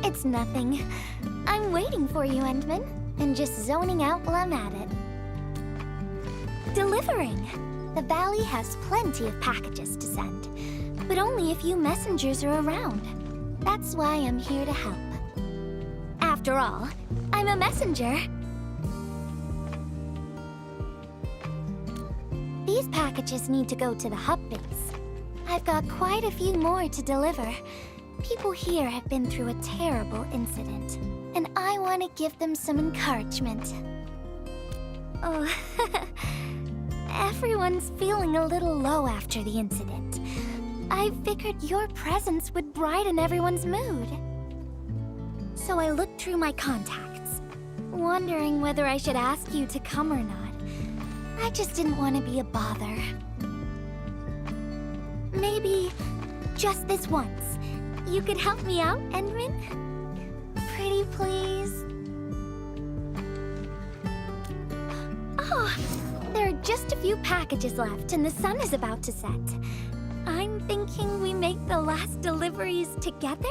It's nothing. I'm waiting for you, Endman, and just zoning out while I'm at it. Delivering! The valley has plenty of packages to send, but only a few messengers are around. That's why I'm here to help. After all, I'm a messenger. These packages need to go to the hub base. I've got quite a few more to deliver. People here have been through a terrible incident, and I want to give them some encouragement. Oh, everyone's feeling a little low after the incident. I figured your presence would brighten everyone's mood. So I looked through my contacts, wondering whether I should ask you to come or not. I just didn't want to be a bother. Maybe just this once, you could help me out, Endman? Pretty please? Oh, there are just a few packages left and the sun is about to set. I'm thinking we make the last deliveries together?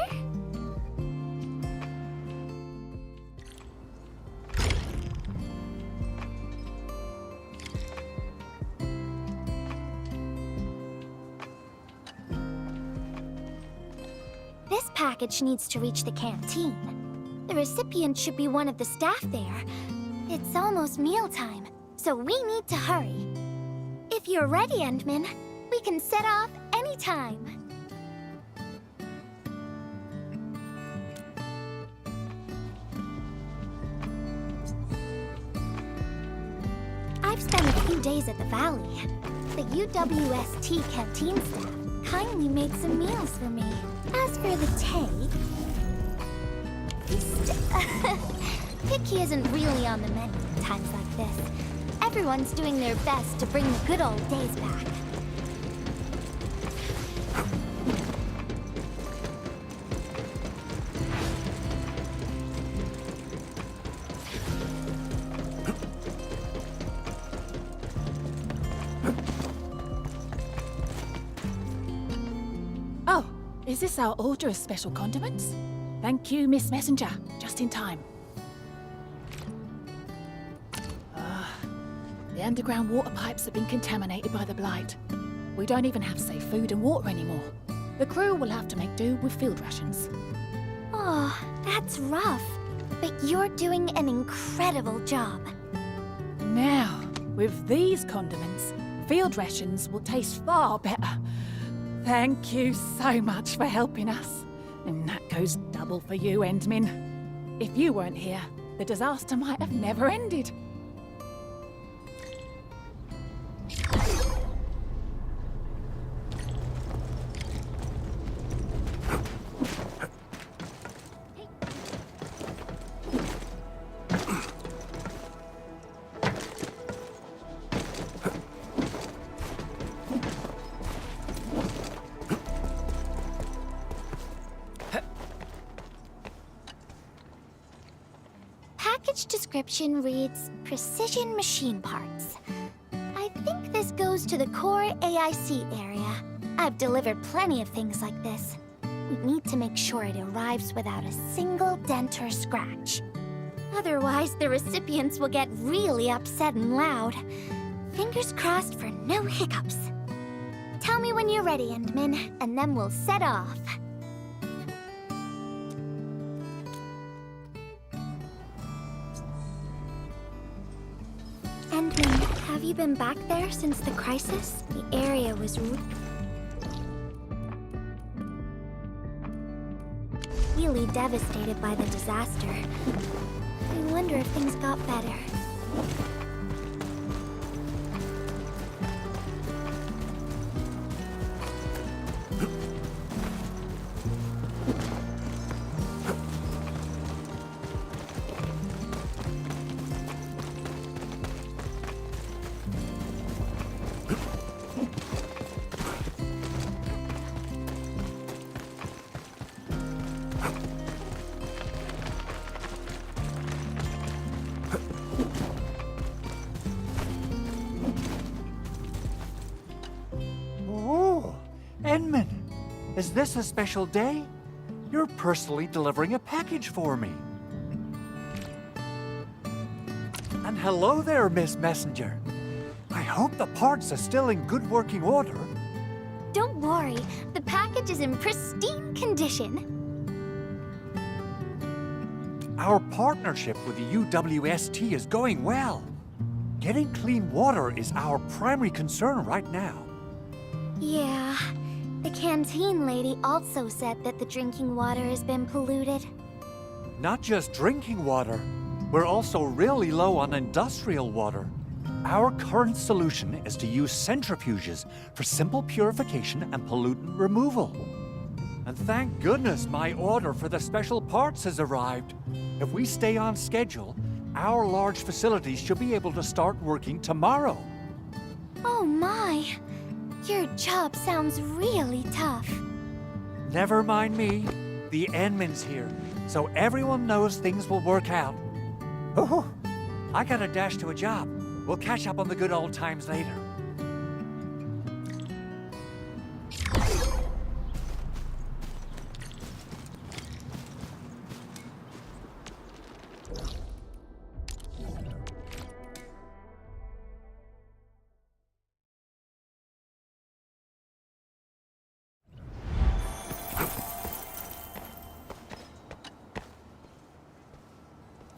This package needs to reach the canteen. The recipient should be one of the staff there. It's almost mealtime, so we need to hurry. If you're ready, Endman, we can set off anytime. I've spent a few days at the valley. The UWST canteen staff kindly made some meals for me. As for the take, picky isn't really on the menu in times like this. Everyone's doing their best to bring the good old days back. Oh, is this our order of special condiments? Thank you, Miss Messenger. Just in time. The underground water pipes have been contaminated by the blight. We don't even have safe food and water anymore. The crew will have to make do with field rations. Oh, that's rough. But you're doing an incredible job. Now, with these condiments, field rations will taste far better. Thank you so much for helping us. And that goes double for you, Endman. If you weren't here, the disaster might have never ended. Package description reads, Precision Machine Parts. I think this goes to the core AIC area. I've delivered plenty of things like this. We need to make sure it arrives without a single dent or scratch. Otherwise, the recipients will get really upset and loud. Fingers crossed for no hiccups. Tell me when you're ready, Endman, and then we'll set off. Endman, have you been back there since the crisis? The area was really devastated by the disaster. I wonder if things got better. Oh, Endman, is this a special day? You're personally delivering a package for me. And hello there, Miss Messenger. I hope the parts are still in good working order. Don't worry, the package is in pristine condition. Our partnership with the UWST is going well. Getting clean water is our primary concern right now. Yeah, the canteen lady also said that the drinking water has been polluted. Not just drinking water, we're also really low on industrial water. Our current solution is to use centrifuges for simple purification and pollutant removal. And thank goodness my order for the special parts has arrived. If we stay on schedule, our large facilities should be able to start working tomorrow. Oh my, your job sounds really tough. Never mind me. The Enman's here, so everyone knows things will work out. Oh, I gotta dash to a job. We'll catch up on the good old times later.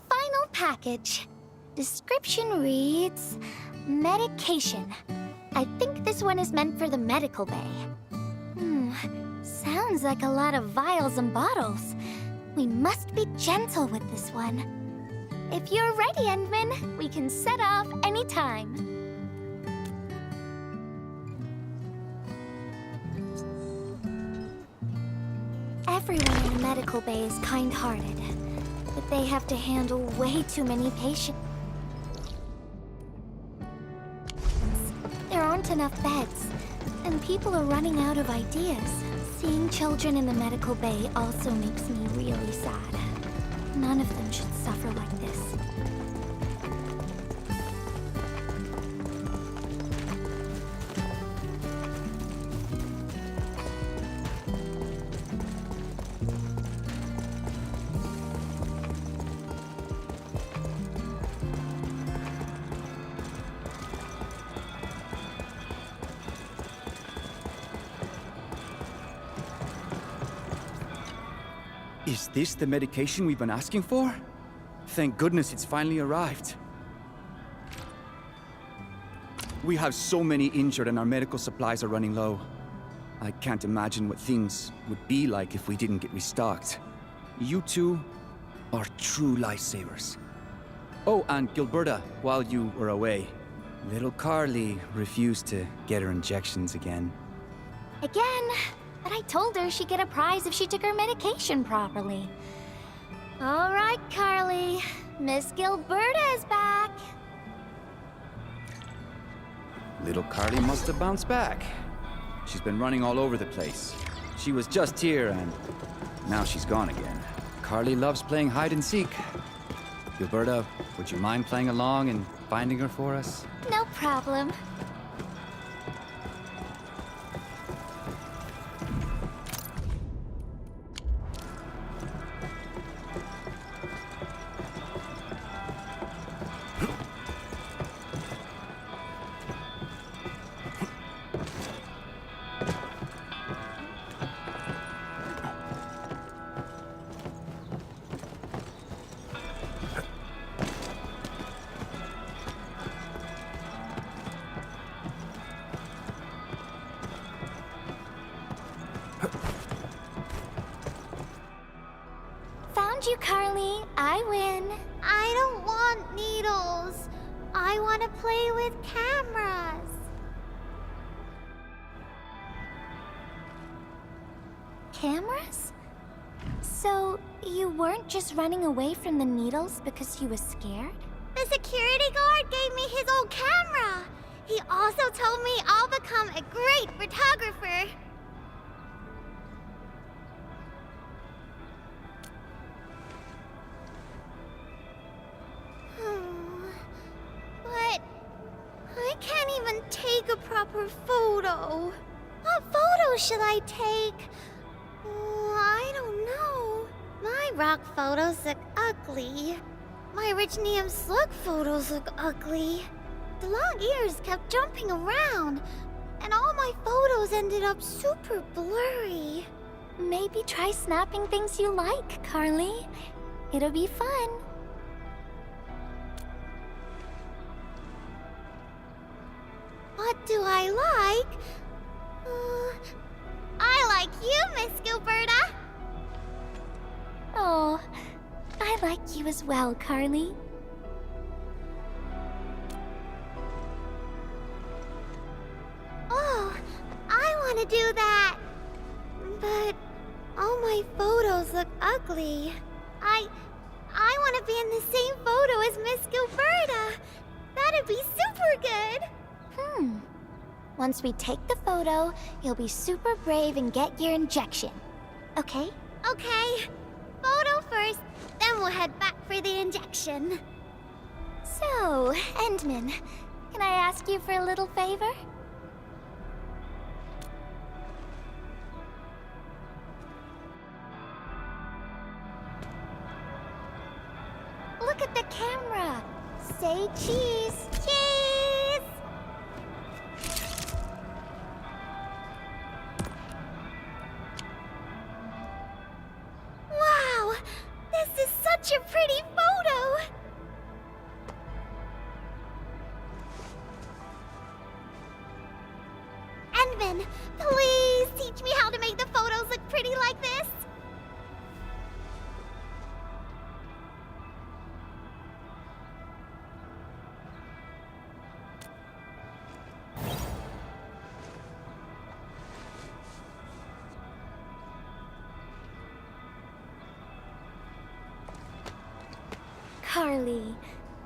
Final package. Description reads, medication. I think this one is meant for the medical bay. Sounds like a lot of vials and bottles. We must be gentle with this one. If you're ready, Endman, we can set off anytime. Everyone in the medical bay is kind-hearted, but they have to handle way too many patients. There aren't enough beds, and people are running out of ideas. Seeing children in the medical bay also makes me really sad. None of them should suffer like this. Is this the medication we've been asking for? Thank goodness it's finally arrived. We have so many injured and our medical supplies are running low. I can't imagine what things would be like if we didn't get restocked. You two are true lifesavers. Oh, and Gilberta, while you were away, little Carly refused to get her injections again. Again, but I told her she'd get a prize if she took her medication properly. All right, Carly. Miss Gilberta is back. Little Carly must have bounced back. She's been running all over the place. She was just here and now she's gone again. Carly loves playing hide and seek. Gilberta, would you mind playing along and finding her for us? No problem. Found you, Carly. I win. I don't want needles. I want to play with cameras. Cameras? So, you weren't just running away from the needles because you were scared? The security guard gave me his old camera. He also told me I'll become a great photographer. But I can't even take a proper photo. What photo should I take? I don't know. My rock photos look ugly. My rich Neum slug photos look ugly. The long ears kept jumping around, and all my photos ended up super blurry. Maybe try snapping things you like, Carly. It'll be fun. What do I like? I like you, Miss Gilberta. Oh, I like you as well, Carly. Oh, I want to do that. But all my photos look ugly. I want to be in the same photo as Miss Gilberta. That'd be super good. Once we take the photo, you'll be super brave and get your injection. Okay? Okay, photo first, then we'll head back for the injection. So, Endman, can I ask you for a little favor? Look at the camera. Say cheese. Cheese! Wow, this is such a pretty photo. Endman, please teach me how to make the photos look pretty like this. Carly,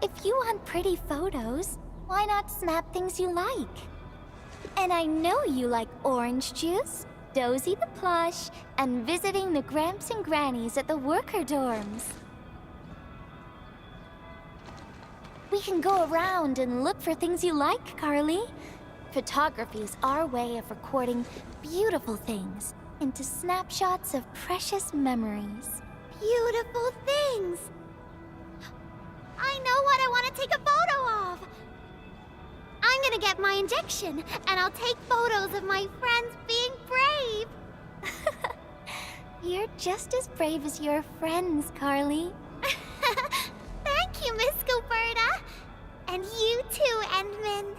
if you want pretty photos, why not snap things you like? And I know you like orange juice, Dozy the plush, and visiting the Gramps and Grannies at the worker dorms. We can go around and look for things you like, Carly. Photography is our way of recording beautiful things into snapshots of precious memories. Beautiful things. I know what I want to take a photo of. I'm gonna get my injection, and I'll take photos of my friends being brave. You're just as brave as your friends, Carly. Thank you, Miss Gilberta. And you too, Endman.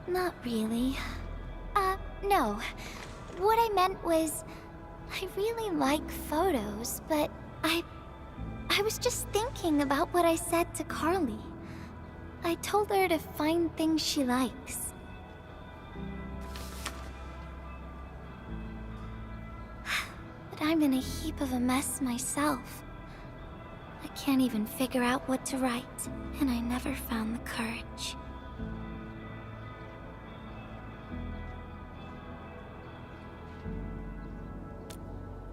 Not really. No. What I meant was, I really like photos, but I was just thinking about what I said to Carly. I told her to find things she likes. But I'm in a heap of a mess myself. I can't even figure out what to write, and I never found the courage.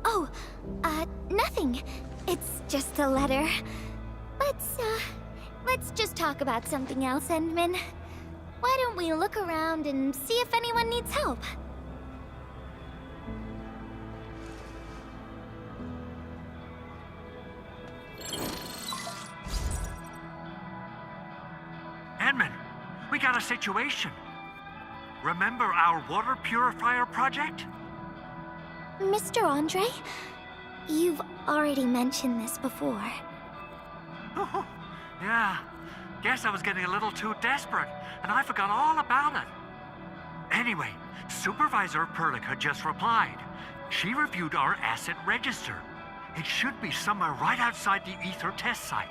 Oh, nothing. It's just a letter. Let's just talk about something else, Endman. Why don't we look around and see if anyone needs help? Edmund, we got a situation. Remember our water purifier project? Mr. Andre, you've already mentioned this before. Yeah, guess I was getting a little too desperate, and I forgot all about it. Anyway, Supervisor Perlica just replied. She reviewed our asset register. It should be somewhere right outside the Ether test site.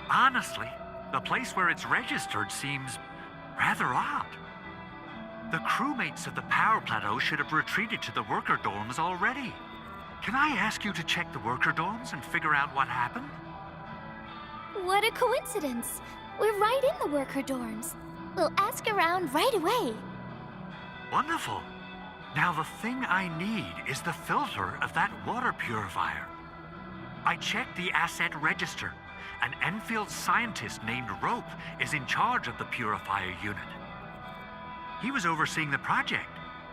Honestly, the place where it's registered seems rather odd. The crewmates of the power plateau should have retreated to the worker dorms already. Can I ask you to check the worker dorms and figure out what happened? What a coincidence. We're right in the worker dorms. We'll ask around right away. Wonderful. Now the thing I need is the filter of that water purifier. I checked the asset register. An Enfield scientist named Rope is in charge of the purifier unit. He was overseeing the project,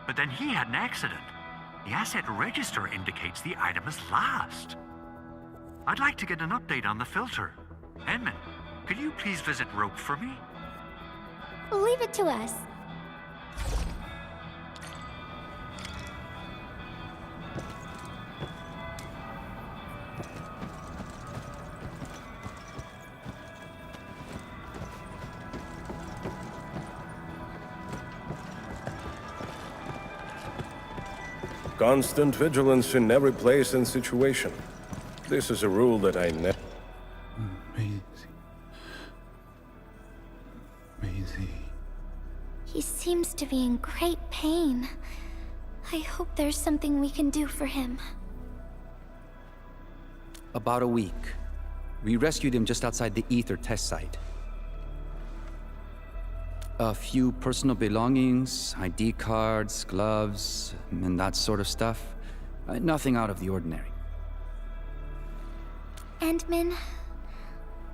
but then he had an accident. The asset register indicates the item is lost. I'd like to get an update on the filter. Edmund, could you please visit Rope for me? Leave it to us. Constant vigilance in every place and situation. This is a rule that I never... Maisie. He seems to be in great pain. I hope there's something we can do for him. About a week. We rescued him just outside the Ether test site. A few personal belongings, ID cards, gloves, and that sort of stuff. Nothing out of the ordinary. Endman,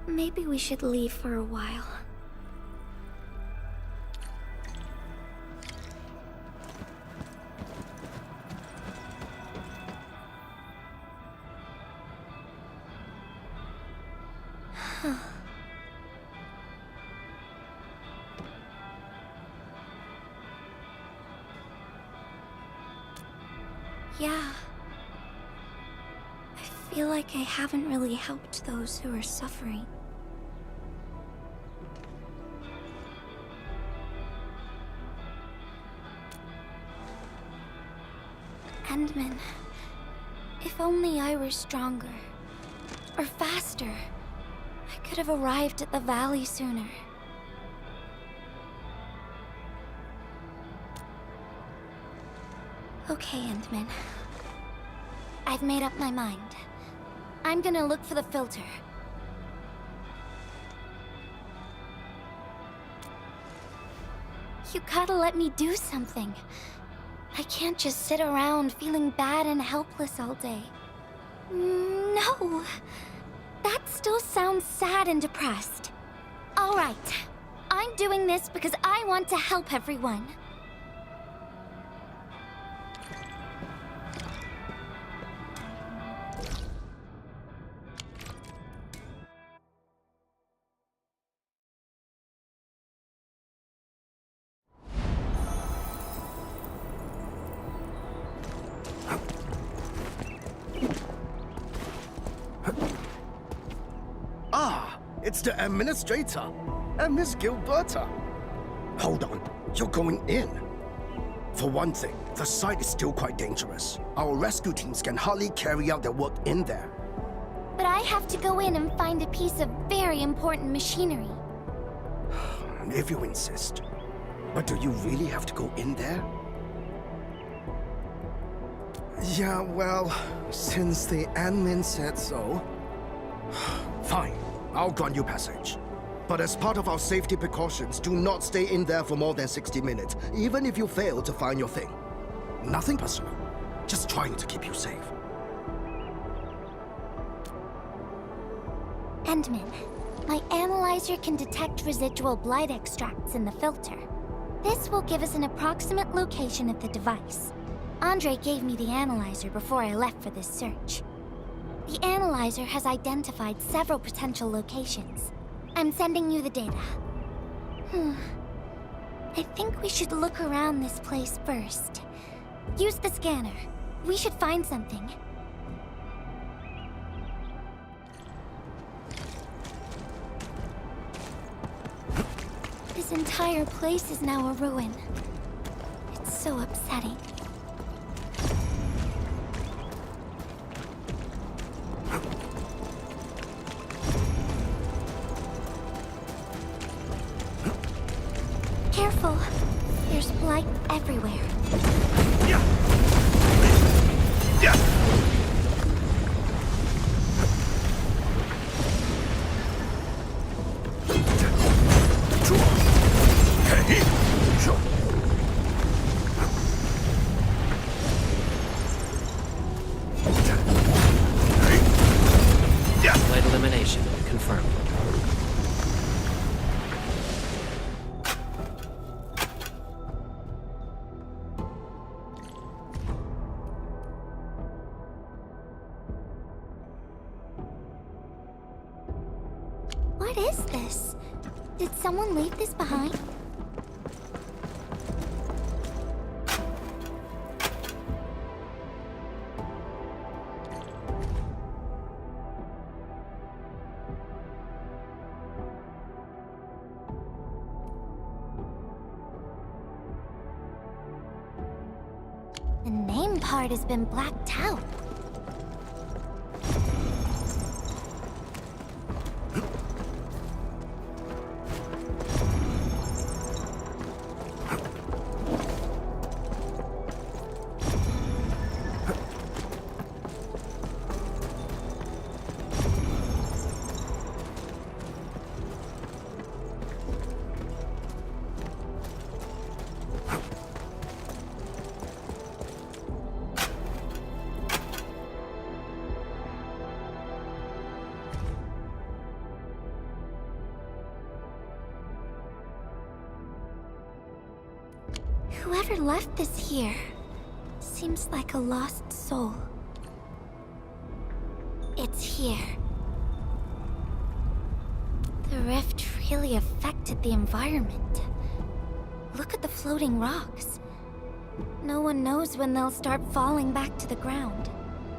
maybe we should leave for a while. Yeah. I feel like I haven't really helped those who are suffering. Endman, if only I were stronger, or faster, I could have arrived at the valley sooner. Okay, Endman. I've made up my mind. I'm gonna look for the filter. You gotta let me do something. I can't just sit around feeling bad and helpless all day. No! That still sounds sad and depressed. All right. I'm doing this because I want to help everyone. It's the administrator and Miss Gilberta. Hold on, you're going in. For one thing, the site is still quite dangerous. Our rescue teams can hardly carry out their work in there. But I have to go in and find a piece of very important machinery. If you insist. But do you really have to go in there? Yeah, well, since the admin said so... Fine. I'll grant you passage. But as part of our safety precautions, do not stay in there for more than 60 minutes, even if you fail to find your thing. Nothing personal. Just trying to keep you safe. Endman, my analyzer can detect residual blight extracts in the filter. This will give us an approximate location of the device. Andre gave me the analyzer before I left for this search. The analyzer has identified several potential locations. I'm sending you the data. I think we should look around this place first. Use the scanner. We should find something. This entire place is now a ruin. It's so upsetting. Careful. There's blight everywhere. Blight elimination confirmed. What is this? Did someone leave this behind? The name part has been blacked out. Whoever left this here seems like a lost soul. It's here. The rift really affected the environment. Look at the floating rocks. No one knows when they'll start falling back to the ground.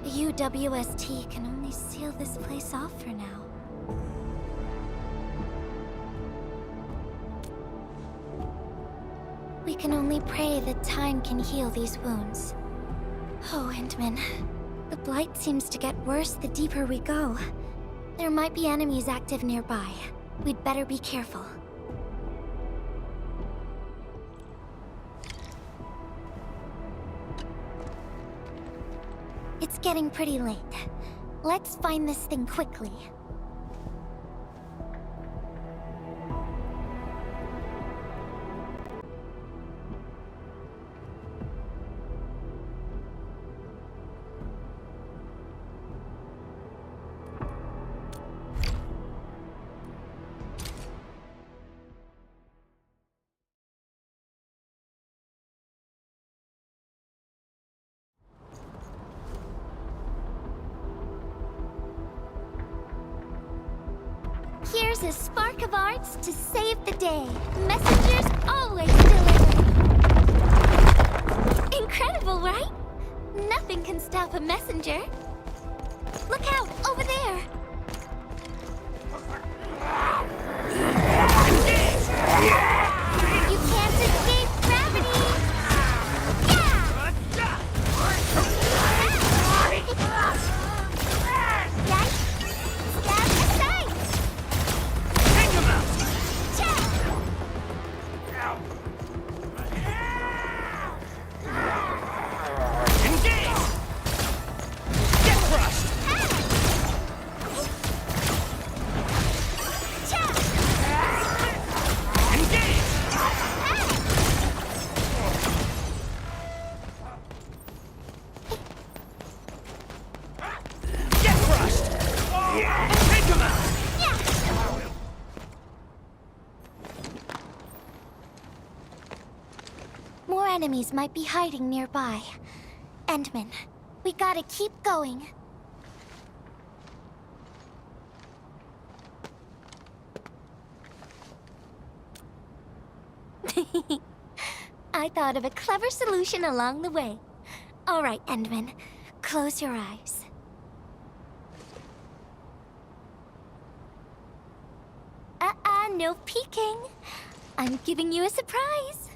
The UWST can only seal this place off for now. We can only pray that time can heal these wounds. Oh, Endman. The blight seems to get worse the deeper we go. There might be enemies active nearby. We'd better be careful. It's getting pretty late. Let's find this thing quickly. Here's a spark of arts to save the day. Messengers always deliver. Incredible, right? Nothing can stop a messenger. Look out, over there! You can't escape gravity! Yeah! Yikes! Stab aside! Take him out! Check! Engage! Get crushed! Check! Engage! Get crushed! Take him out! More enemies might be hiding nearby. Endman, we gotta keep going. I thought of a clever solution along the way. All right, Endman, close your eyes. No peeking. I'm giving you a surprise.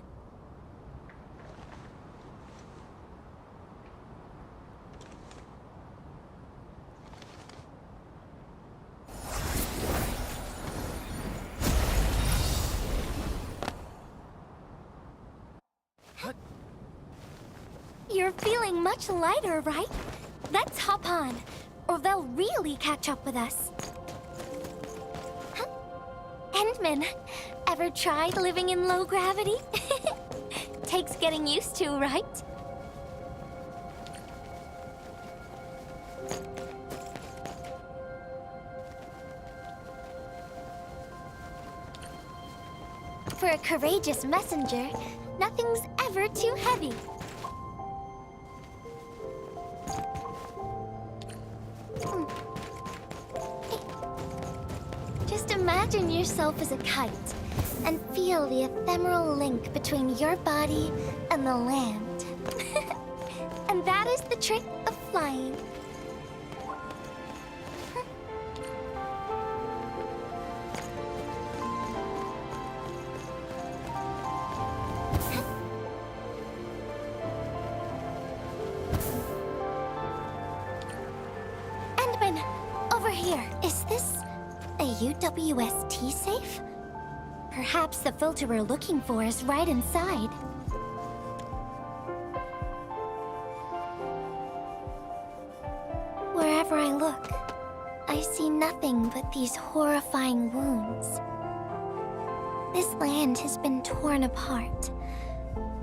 You're feeling much lighter, right? Let's hop on, or they'll really catch up with us. Huh? Endman, ever tried living in low gravity? Takes getting used to, right? For a courageous messenger, nothing's ever too heavy. Just imagine yourself as a kite and feel the ephemeral link between your body and the land. And that is the trick of flying. Endman, over here. Is this a UWST safe? Perhaps the filter we're looking for is right inside. Wherever I look, I see nothing but these horrifying wounds. This land has been torn apart.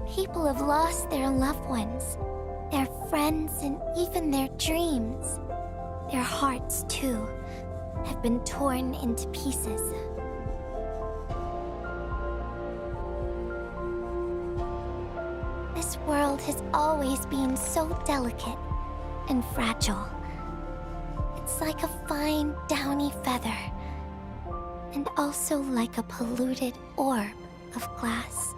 People have lost their loved ones, their friends, and even their dreams. Their hearts, too, have been torn into pieces. This world has always been so delicate and fragile. It's like a fine, downy feather, and also like a polluted orb of glass.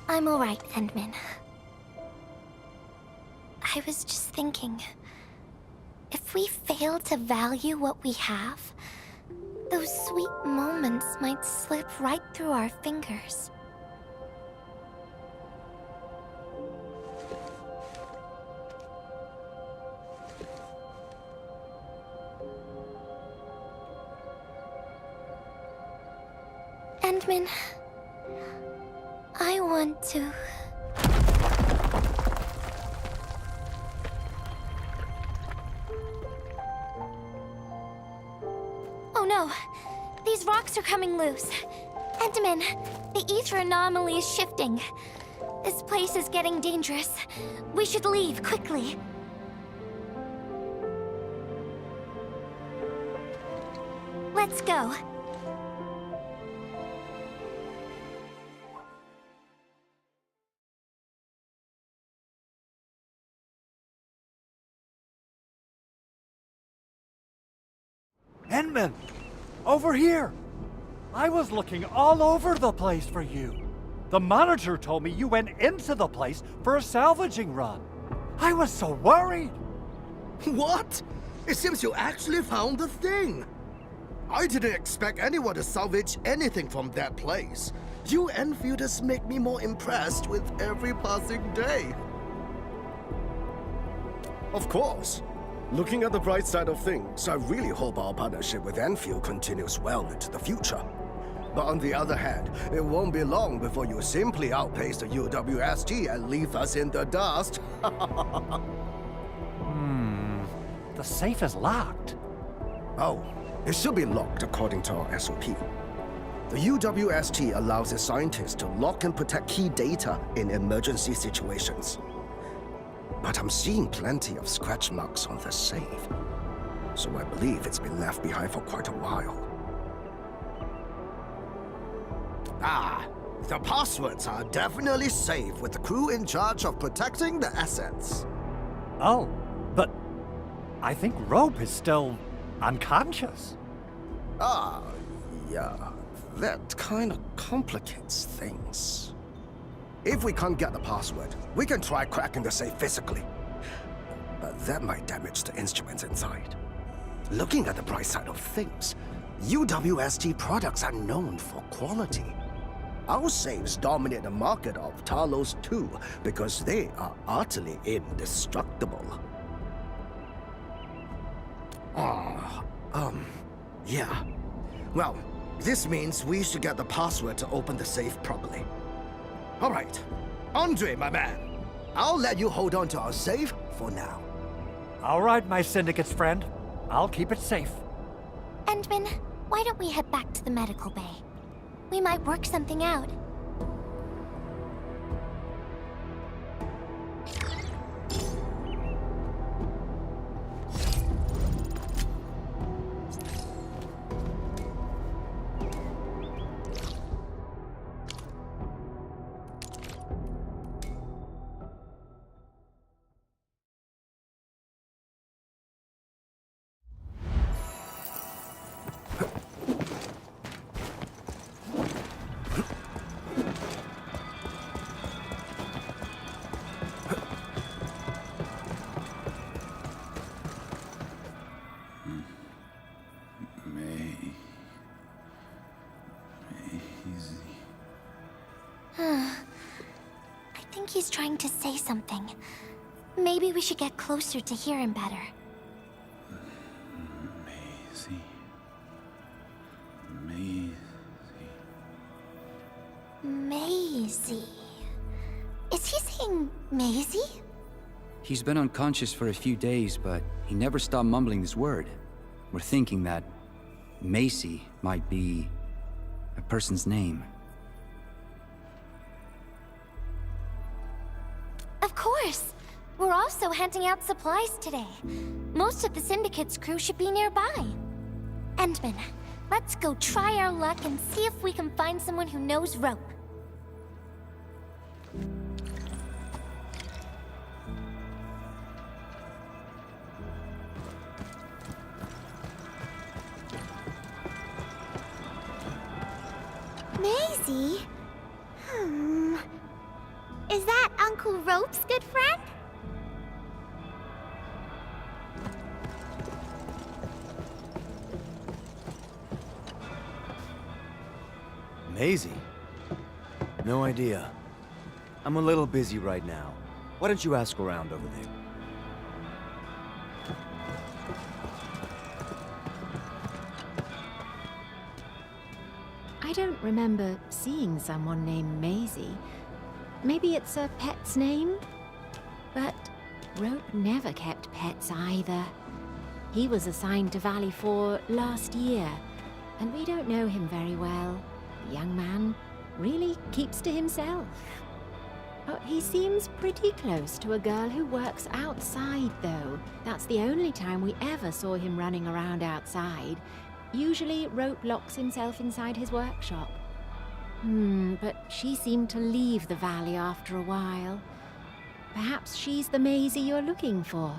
I'm all right, Endman. I was just thinking, if we fail to value what we have, those sweet moments might slip right through our fingers. Endman, I want to... Oh no! These rocks are coming loose. Endman, the ether anomaly is shifting. This place is getting dangerous. We should leave, quickly. Let's go. Endman! Over here! I was looking all over the place for you. The monitor told me you went into the place for a salvaging run. I was so worried! What? It seems you actually found the thing. I didn't expect anyone to salvage anything from that place. You Enfielders make me more impressed with every passing day. Of course. Looking at the bright side of things, I really hope our partnership with Enfield continues well into the future. But on the other hand, it won't be long before you simply outpace the UWST and leave us in the dust. The safe is locked. Oh, it should be locked according to our SOP. The UWST allows its scientists to lock and protect key data in emergency situations. But I'm seeing plenty of scratch marks on the safe, so I believe it's been left behind for quite a while. Ah, the passwords are definitely safe with the crew in charge of protecting the assets. Oh, but I think Rope is still unconscious. Ah, yeah, that kind of complicates things. If we can't get the password, we can try cracking the safe physically. But that might damage the instruments inside. Looking at the bright side of things, UWST products are known for quality. Our safes dominate the market of Talos too, because they are utterly indestructible. Yeah. Well, this means we should get the password to open the safe properly. All right. Andre, my man. I'll let you hold on to our safe for now. All right, my syndicate's friend. I'll keep it safe. Endman, why don't we head back to the medical bay? We might work something out. he's trying to say something. Maybe we should get closer to hear him better. Maisie. Maisie. Maisie. Is he saying Maisie? He's been unconscious for a few days, but he never stopped mumbling this word. We're thinking that Macy might be a person's name. Of course. We're also handing out supplies today. Most of the Syndicate's crew should be nearby. Endman, let's go try our luck and see if we can find someone who knows rope. Maisie? Is that Uncle Rope's good friend? Maisie? No idea. I'm a little busy right now. Why don't you ask around over there? I don't remember seeing someone named Maisie. Maybe it's a pet's name? But Rope never kept pets either. He was assigned to Valley 4 last year, and we don't know him very well. The young man really keeps to himself. Oh, he seems pretty close to a girl who works outside, though. That's the only time we ever saw him running around outside. Usually, Rope locks himself inside his workshop. But she seemed to leave the valley after a while. Perhaps she's the Maisie you're looking for.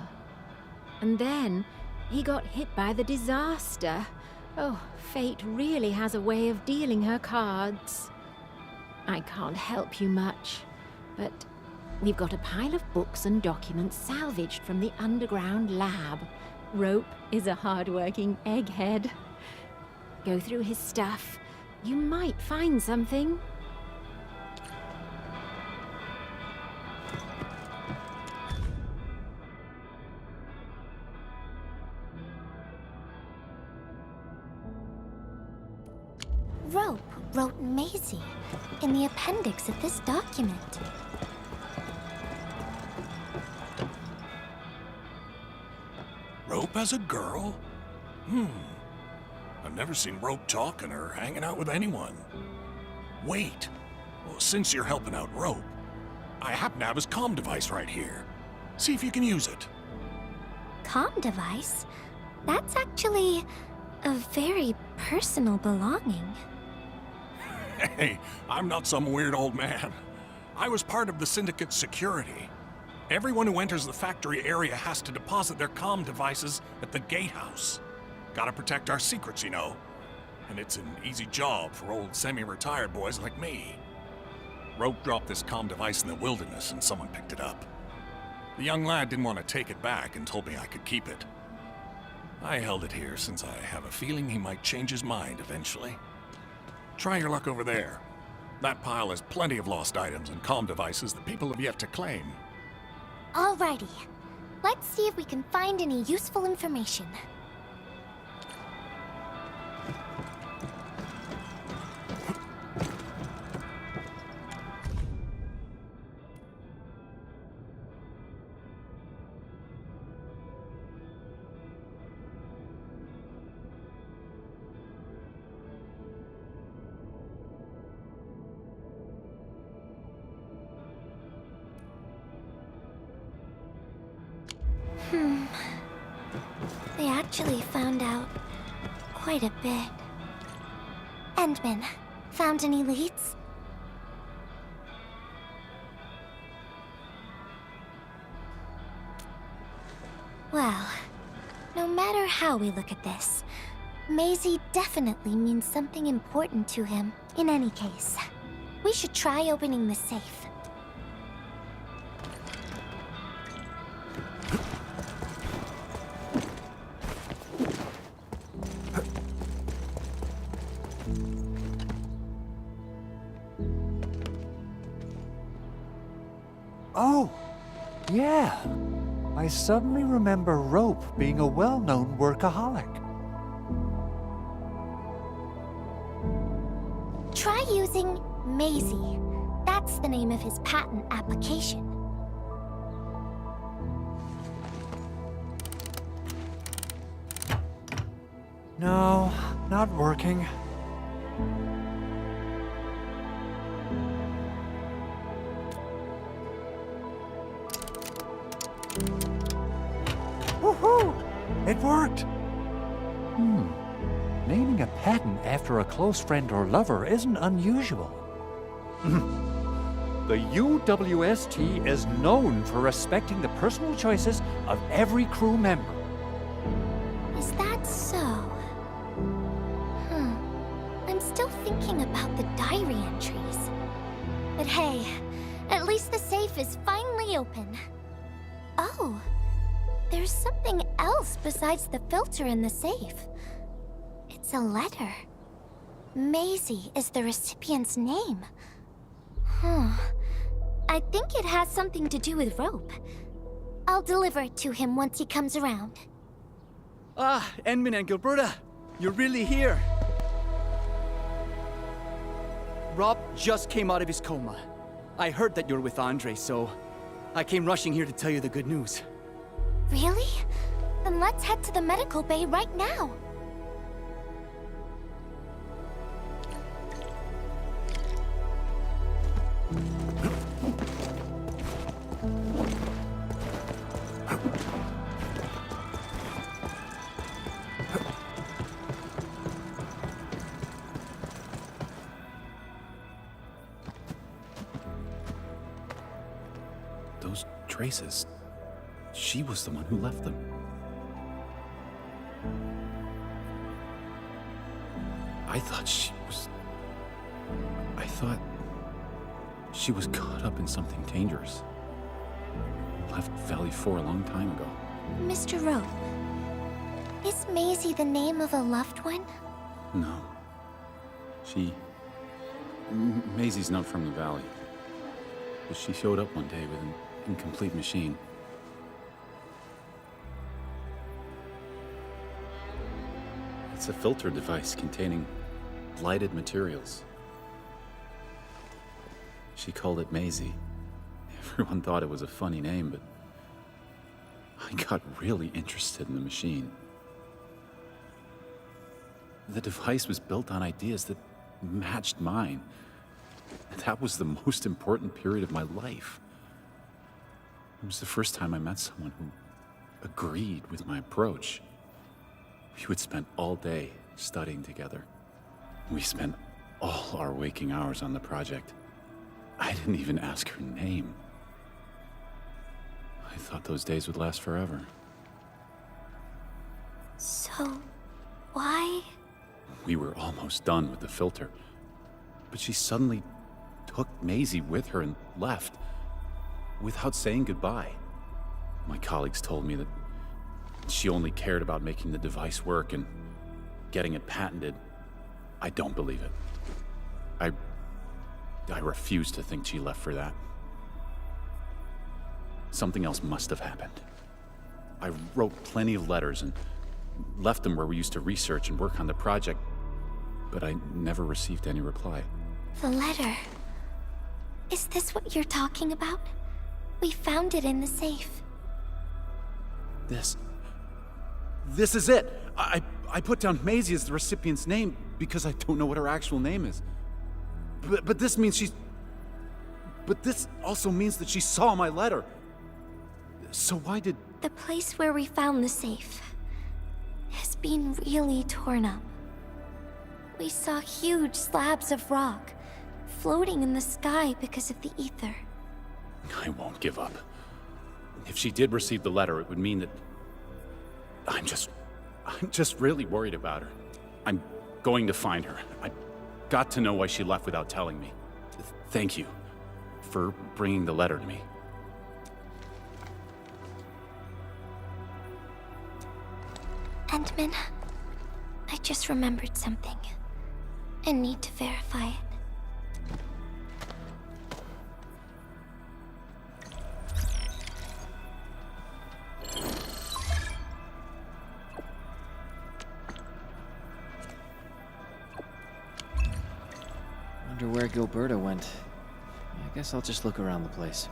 And then, he got hit by the disaster. Oh, fate really has a way of dealing her cards. I can't help you much, but we've got a pile of books and documents salvaged from the underground lab. Rope is a hard-working egghead. Go through his stuff. You might find something. Rope wrote Maisie in the appendix of this document. Rope as a girl? I've never seen Rope talking or hanging out with anyone. Wait. Well, since you're helping out Rope, I happen to have his comm device right here. See if you can use it. Comm device? That's actually a very personal belonging. Hey, I'm not some weird old man. I was part of the Syndicate's security. Everyone who enters the factory area has to deposit their comm devices at the gatehouse. Gotta protect our secrets, you know. And it's an easy job for old semi-retired boys like me. Rope dropped this comm device in the wilderness and someone picked it up. The young lad didn't want to take it back and told me I could keep it. I held it here since I have a feeling he might change his mind eventually. Try your luck over there. That pile has plenty of lost items and comm devices that people have yet to claim. Alrighty. Let's see if we can find any useful information. They actually found out quite a bit. Endman, found any leads? Well, no matter how we look at this, Maisie definitely means something important to him. In any case, we should try opening the safe. Oh, yeah. I suddenly remember Rope being a well-known workaholic. Try using Maisie. That's the name of his patent application. No, not working. Woohoo! It worked! Naming a patent after a close friend or lover isn't unusual. The UWST is known for respecting the personal choices of every crew member. Is that so? I'm still thinking about the diary entries. But hey, at least the safe is finally open. Oh, there's something else besides the filter in the safe. It's a letter. Maisie is the recipient's name. I think it has something to do with Rope. I'll deliver it to him once he comes around. Ah, Enmin and Gilberta, you're really here. Rob just came out of his coma. I heard that you're with Andre, so I came rushing here to tell you the good news. Really? Then let's head to the medical bay right now. Those traces. She was the one who left them. I thought she was caught up in something dangerous. Left Valley 4 a long time ago. Mr. Rope, is Maisie the name of a loved one? No. Maisie's not from the Valley. But she showed up one day with an incomplete machine. It's a filter device containing lighted materials. She called it Maisie. Everyone thought it was a funny name, but I got really interested in the machine. The device was built on ideas that matched mine. That was the most important period of my life. It was the first time I met someone who agreed with my approach. We would spend all day studying together. We spent all our waking hours on the project. I didn't even ask her name. I thought those days would last forever. So, why? We were almost done with the filter, but she suddenly took Maisie with her and left without saying goodbye. My colleagues told me that she only cared about making the device work and getting it patented. I don't believe it. I refuse to think she left for that. Something else must have happened. I wrote plenty of letters and left them where we used to research and work on the project, but I never received any reply. The letter. Is this what you're talking about? We found it in the safe. This is it! I put down Maisie as the recipient's name because I don't know what her actual name is. But this means she's... But this also means that she saw my letter. So why did... The place where we found the safe has been really torn up. We saw huge slabs of rock floating in the sky because of the ether. I won't give up. If she did receive the letter, it would mean that... I'm just really worried about her. I'm going to find her. I got to know why she left without telling me. Thank you for bringing the letter to me. Endman, I just remembered something and need to verify it. Wonder where Gilberta went. I guess I'll just look around the place.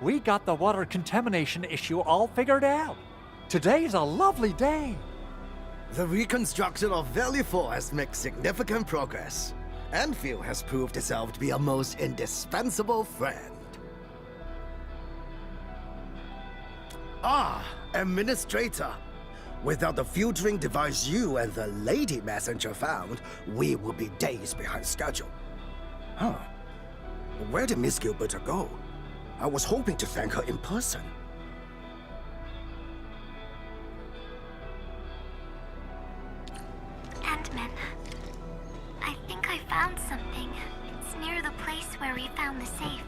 We got the water contamination issue all figured out. Today's a lovely day. The reconstruction of Valley 4 has made significant progress. Endfield has proved itself to be a most indispensable friend. Ah, Administrator. Without the filtering device you and the lady messenger found, we will be days behind schedule. Huh. Where did Miss Gilberta go? I was hoping to thank her in person. Ant-Man, I think I found something. It's near the place where we found the safe.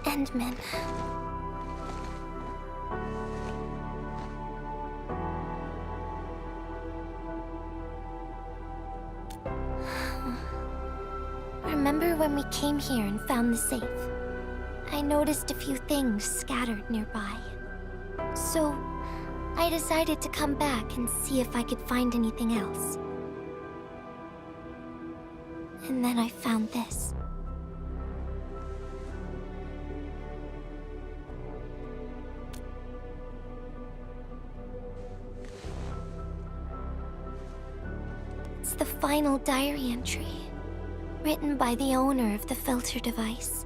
Endman. Remember when we came here and found the safe? I noticed a few things scattered nearby. So, I decided to come back and see if I could find anything else. And then I found this. It's the final diary entry, written by the owner of the filter device.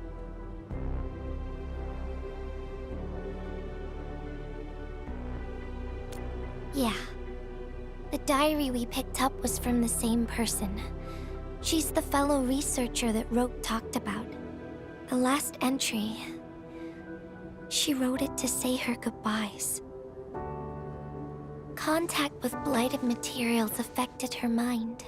Yeah. The diary we picked up was from the same person. She's the fellow researcher that Roke talked about. The last entry, she wrote it to say her goodbyes. Contact with blighted materials affected her mind.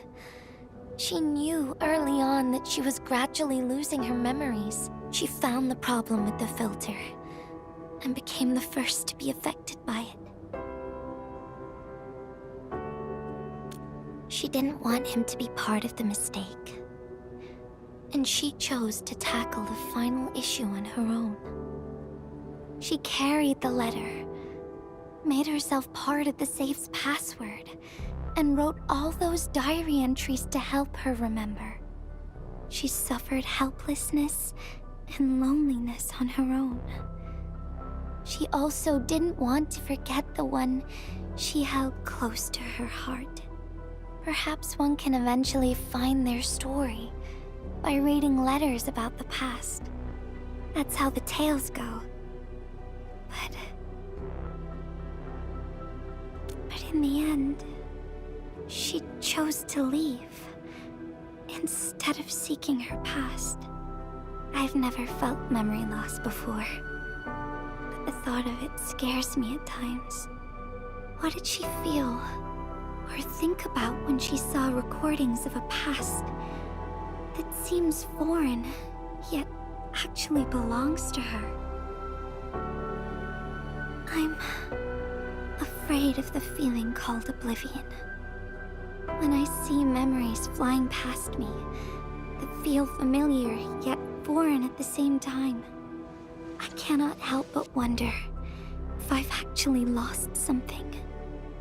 She knew early on that she was gradually losing her memories. She found the problem with the filter and became the first to be affected by it. She didn't want him to be part of the mistake, and she chose to tackle the final issue on her own. She carried the letter, made herself part of the safe's password, and wrote all those diary entries to help her remember. She suffered helplessness and loneliness on her own. She also didn't want to forget the one she held close to her heart. Perhaps one can eventually find their story by reading letters about the past. That's how the tales go. But In the end, she chose to leave instead of seeking her past. I've never felt memory loss before, but the thought of it scares me at times. What did she feel or think about when she saw recordings of a past that seems foreign, yet actually belongs to her? I'm afraid of the feeling called oblivion. When I see memories flying past me that feel familiar yet foreign at the same time, I cannot help but wonder if I've actually lost something.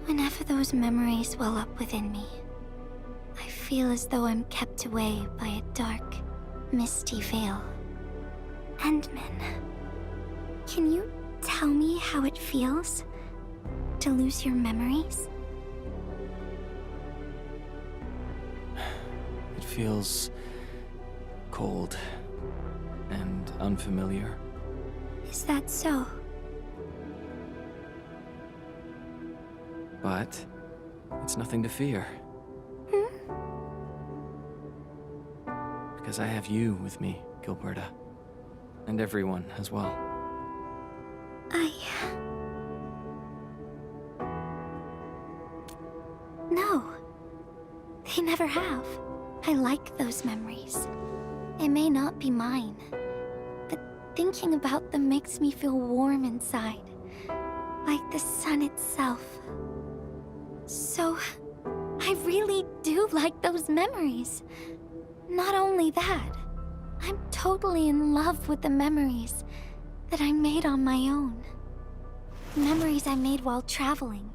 Whenever those memories well up within me, I feel as though I'm kept away by a dark, misty veil. Endman, can you tell me how it feels to lose your memories? It feels cold and unfamiliar. Is that so? But it's nothing to fear. Because I have you with me, Gilberta. And everyone as well. No. They never have. I like those memories. They may not be mine, but thinking about them makes me feel warm inside, like the sun itself. So, I really do like those memories. Not only that, I'm totally in love with the memories that I made on my own. Memories I made while traveling.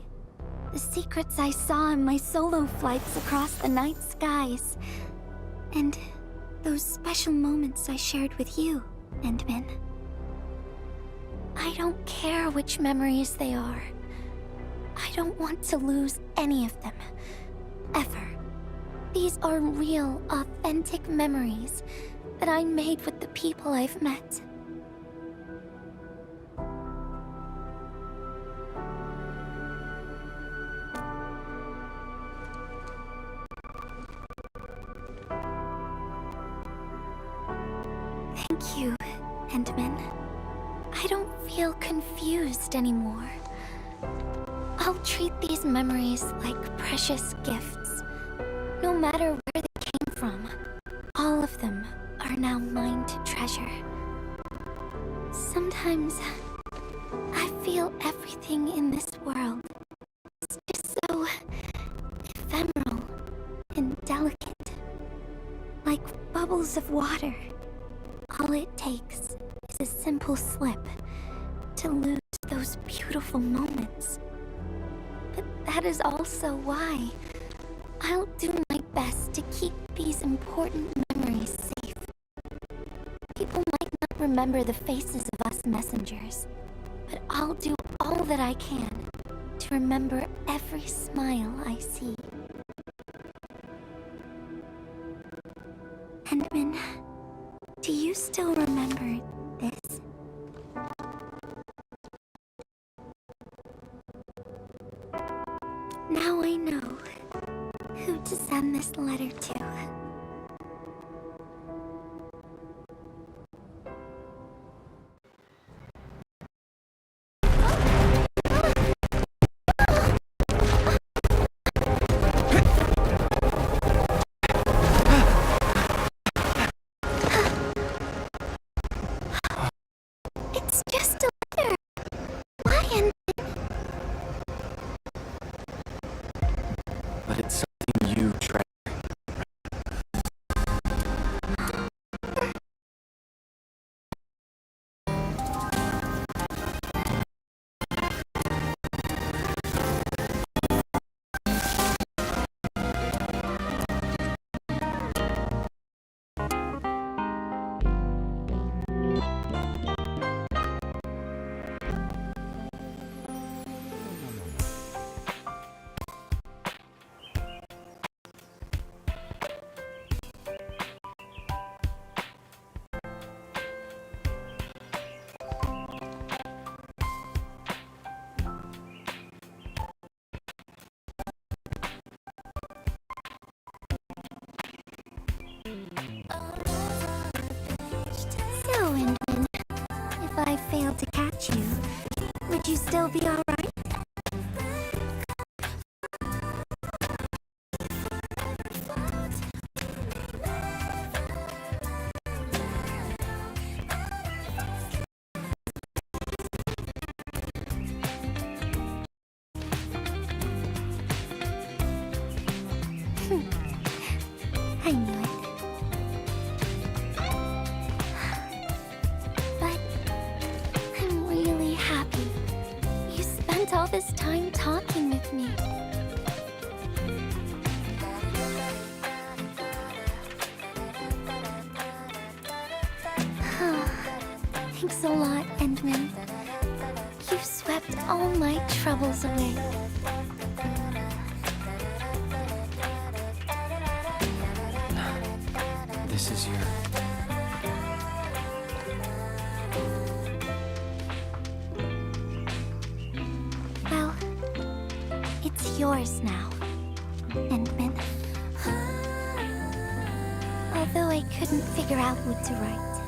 The secrets I saw in my solo flights across the night skies. And those special moments I shared with you, Endman. I don't care which memories they are. I don't want to lose any of them. Ever. These are real, authentic memories that I made with the people I've met. Thank you, Endman. I don't feel confused anymore. I'll treat these memories like precious gifts. No matter where they came from, all of them are now mine to treasure. Sometimes, I feel everything in this world is just so ephemeral and delicate. Like bubbles of water. All it takes is a simple slip to lose those beautiful moments. But that is also why I'll do my best to keep these important memories safe. People might not remember the faces of us messengers, but I'll do all that I can to remember every smile I see. Endman, do you still remember this? Now I know who to send this letter to. It's just a letter. Why, Endman? But it's something you treasure, So, Inman, if I failed to catch you, would you still be alright? I knew it. But I'm really happy. You spent all this time talking with me. Thanks a lot, Endman. You've swept all my troubles away. This is your... Well, it's yours now, Endman. Although I couldn't figure out what to write,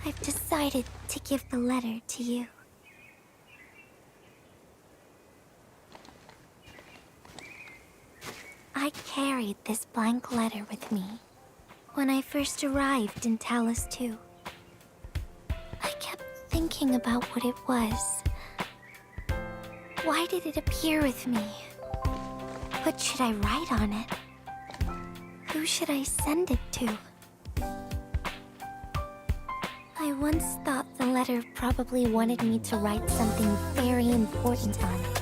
I've decided to give the letter to you. I carried this blank letter with me when I first arrived in Talus 2. I kept thinking about what it was. Why did it appear with me? What should I write on it? Who should I send it to? I once thought the letter probably wanted me to write something very important on it,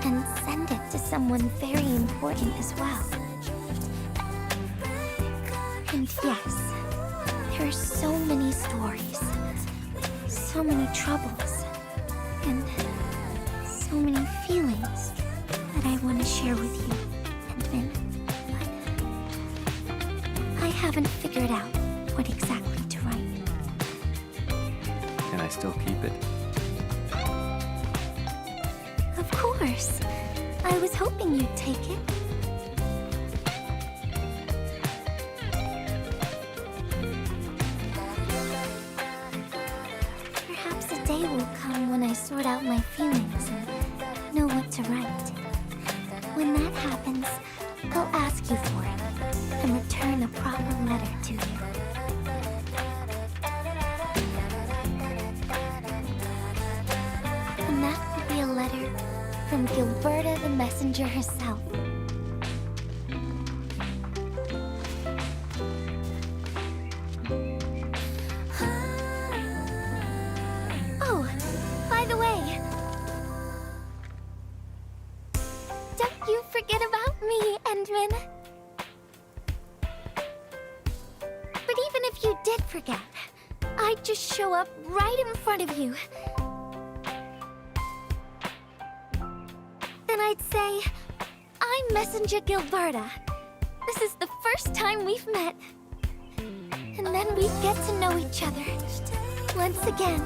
and send it to someone very important as well. And yes, there are so many stories, so many troubles, and so many feelings that I want to share with you, Endman. But I haven't figured out what exactly to write. Can I still keep it? Of course. I was hoping you'd take it. Perhaps a day will come when I sort out my feelings and know what to write. When that happens, I'll ask you for it and return a proper letter to you. And that will be a letter from Gilberta the messenger herself. Oh, by the way, don't you forget about me, Endman. But even if you did forget, I'd just show up right in front of you. Then I'd say, I'm Messenger Gilberta. This is the first time we've met. And then we'd get to know each other once again.